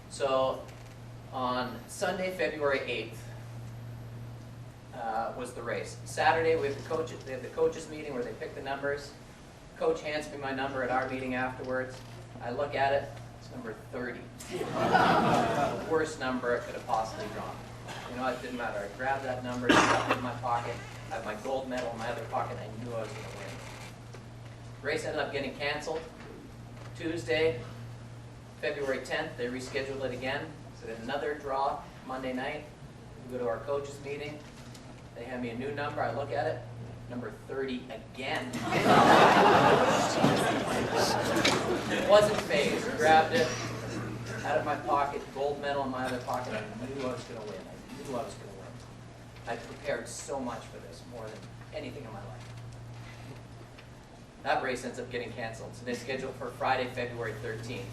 So on Sunday, February 8th, was the race. Saturday, they have the coaches meeting where they pick the numbers. Coach hands me my number at our meeting afterwards. I look at it, it's number 30. The worst number I could have possibly drawn. You know, it didn't matter. I grabbed that number, stuffed it in my pocket. I had my gold medal in my other pocket, and I knew I was going to win. Race ended up getting canceled. Tuesday, February 10th, they rescheduled it again. So they had another draw Monday night. We go to our coaches meeting. They hand me a new number. I look at it. Number 30 again. Wasn't phased. Grabbed it out of my pocket, gold medal in my other pocket. I knew I was going to win. I knew I was going to win. I prepared so much for this, more than anything in my life. That race ends up getting canceled. So they scheduled for Friday, February 13th.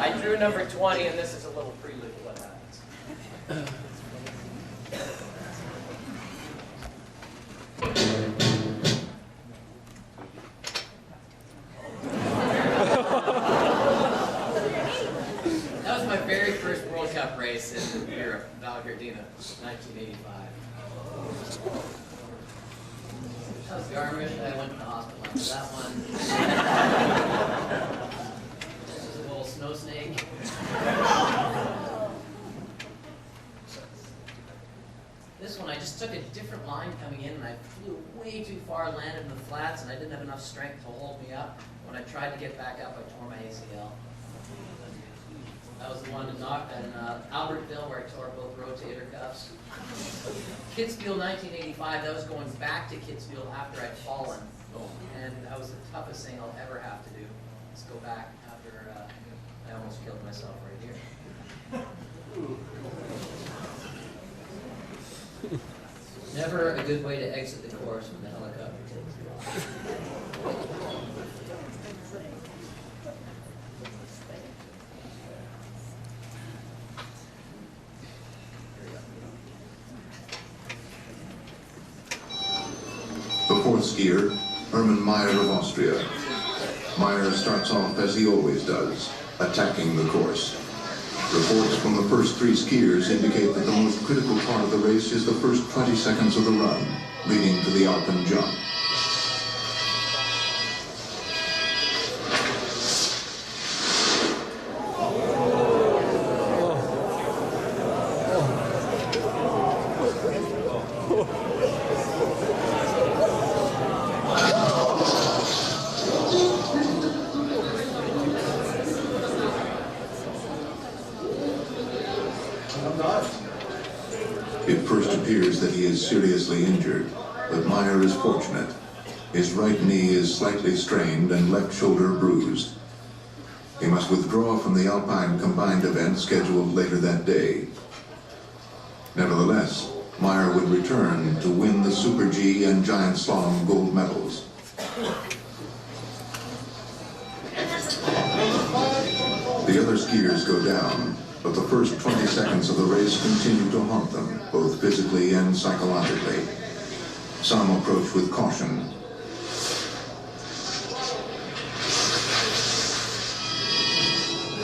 I drew number 20, and this is a little prelude to what happens. That was my very first World Cup race in Europe, Valgardena, 1985. That was garbage. I went to the hospital after that one. This is a little snow snake. This one, I just took a different line coming in, and I flew way too far, landed in the flats, and I didn't have enough strength to hold me up. When I tried to get back up, I tore my ACL. That was the one in Albertville where I tore both rotator cuffs. Kitzbühel 1985, that was going back to Kitzbühel after I'd fallen. And that was the toughest thing I'll ever have to do, is go back after I almost killed myself right here. Never a good way to exit the course when the helicopter takes you off. The fourth skier, Hermann Meyer of Austria. Meyer starts off as he always does, attacking the course. Reports from the first three skiers indicate that the most critical part of the race is the first 20 seconds of the run, leading to the Alpen jump. It first appears that he is seriously injured, but Meyer is fortunate. His right knee is slightly strained and left shoulder bruised. He must withdraw from the Alpine combined event scheduled later that day. Nevertheless, Meyer would return to win the Super G and Giant Slalom gold medals. The other skiers go down, but the first 20 seconds of the race continue to haunt them, both physically and psychologically. Some approach with caution.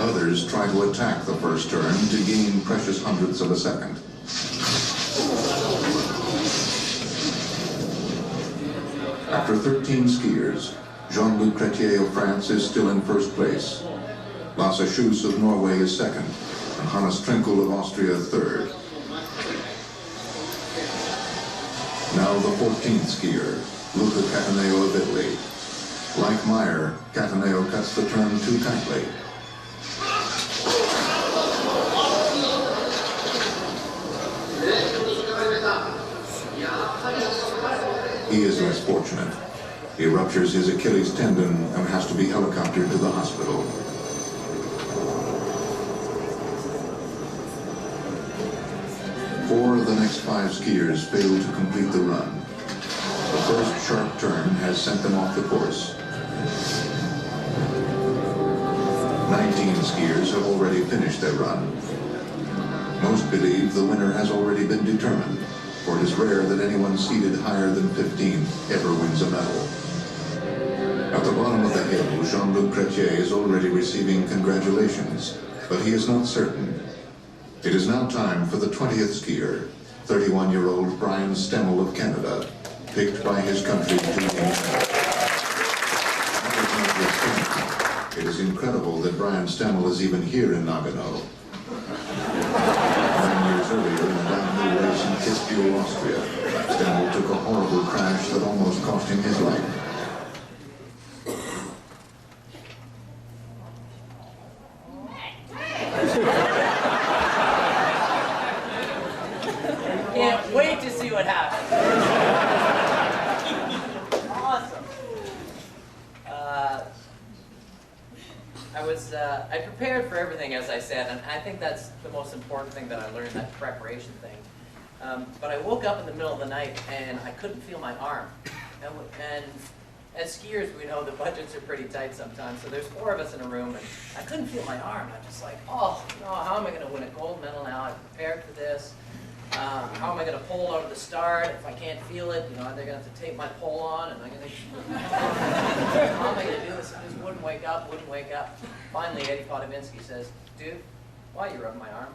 Others try to attack the first turn to gain precious hundredths of a second. After 13 skiers, Jean-Luc Chrétien of France is still in first place. Lasse Schuss of Norway is second, and Hannes Trinkel of Austria third. Now the 14th skier, Luca Cataneo of Italy. Like Meyer, Cataneo cuts the turn too tightly. He is less fortunate. He ruptures his Achilles tendon and has to be helicoptered to the hospital. Four of the next five skiers fail to complete the run. The first sharp turn has sent them off the course. 19 skiers have already finished their run. Most believe the winner has already been determined, for it is rare that anyone seeded higher than 15 ever wins a medal. At the bottom of the hill, Jean-Luc Chrétien is already receiving congratulations, but he is not certain. It is now time for the 20th skier, 31-year-old Brian Stemmle of Canada, picked by his country to win. It is incredible that Brian Stemmle is even here in Nagano. 9 years earlier, in a downhill race in Kitzbühel, Austria, Stemmle took a horrible crash that almost cost him his life. Can't wait to see what happens. Awesome. I prepared for everything, as I said, and I think that's the most important thing that I learned, that preparation thing. But I woke up in the middle of the night and I couldn't feel my arm. And as skiers, we know the budgets are pretty tight sometimes, so there's 4 of us in a room, and I couldn't feel my arm. I'm just like, oh, no, how am I going to win a gold medal now? I prepared for this. How am I going to pole out of the start if I can't feel it? You know, they're going to have to tape my pole on, and I'm going to... How am I going to do this? I just wouldn't wake up, wouldn't wake up. Finally, Eddie Podovinsky says, dude, why are you rubbing my arm?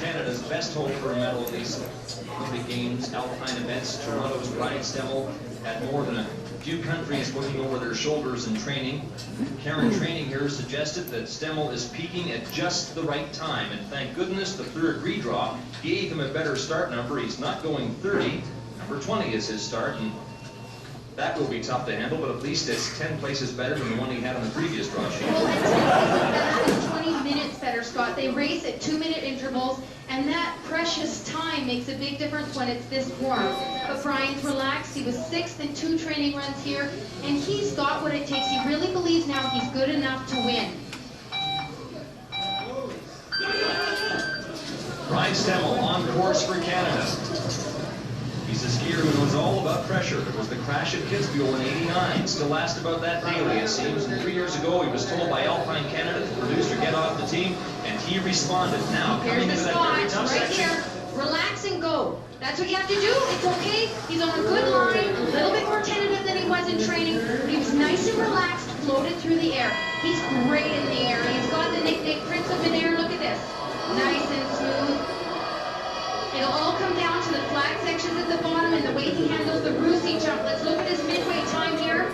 Canada's best hope for a medal at these Olympic Games, Alpine events. Toronto's Brian Stemmle had more than a few countries looking over their shoulders in training. Karen Training here suggested that Stemmle is peaking at just the right time, and thank goodness the third redraw gave him a better start number. He's not going 30. Number 20 is his start, and that will be tough to handle, but at least it's 10 places better than the one he had on the previous draw sheet. Well, and 10 places better than 20 minutes better, Scott. They race at 2-minute intervals, and that precious time makes a big difference when it's this warm. But Brian's relaxed. He was 6th in 2 training runs here, and he's got what it takes. He really believes now he's good enough to win. Brian Stemmle on course for Canada. He's a skier who knows all about pressure. There was the crash at Kitzbühel in '89. Still asked about that daily, it seems. And 3 years ago, he was told by Alpine Canada, the producer, get off the team, and he responded. Now, Here's coming the into that spot, very tough right section. here. Relax and go. That's what you have to do. It's okay. He's on a good line, a little bit more tentative than he was in training, but he was nice and relaxed, floated through the air. He's great in the air. He's got the nickname Prince of Midair. Look at this. Nice and smooth. It'll all come down to the flat sections at the bottom and the way he handles the Russi jump. Let's look at his midway time here.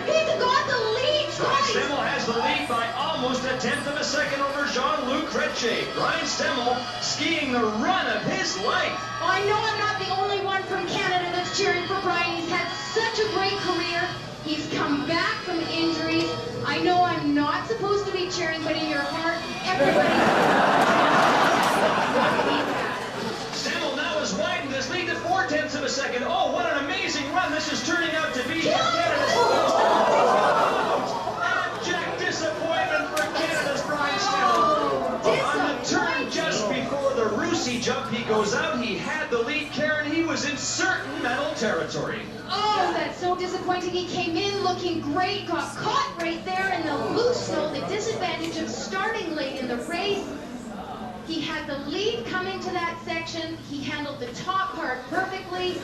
He's got the lead, Brian guys! Stemmle has the lead by almost 1/10 of a second over Jean-Luc Chrétien. Brian Stemmle skiing the run of his life. I know I'm not the only one from Canada that's cheering for Brian. He's had such a great career. He's come back from injuries. I know I'm not supposed to be cheering, but in your heart, Stemmle now has widened his lead to 4/10 of a second. Oh, what an amazing run this is turning out to be for Canada's abject disappointment for Canada's Brian Stemmle. On the turn just before the Russi jump, he goes out. He had the lead, Karen. He was in certain medal territory. Oh, that's so disappointing. He came in looking great, got caught right there in the loose snow, the disadvantage of starting late in the race. He had the lead coming to that section. He handled the top part perfectly.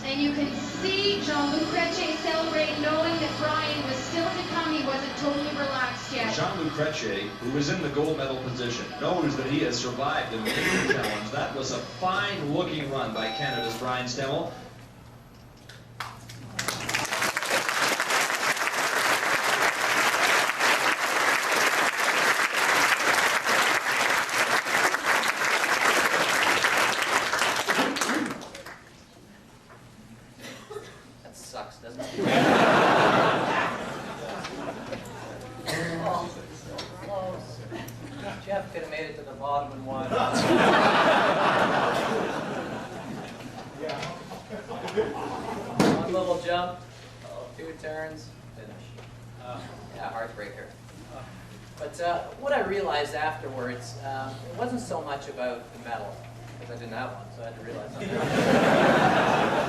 And you can see Jean-Luc Chrétien celebrate knowing that Brian was still to come. He wasn't totally relaxed yet. Jean-Luc Chrétien, who is in the gold medal position, knows that he has survived the major challenge. That was a fine-looking run by Canada's Brian Stemmle. Sucks, doesn't it? Oh, close. Jeff could have made it to the bottom and won. One little jump, 2 turns, finish. Yeah, heartbreaker. But what I realized afterwards, it wasn't so much about the medal, because I didn't have one, so I had to realize something.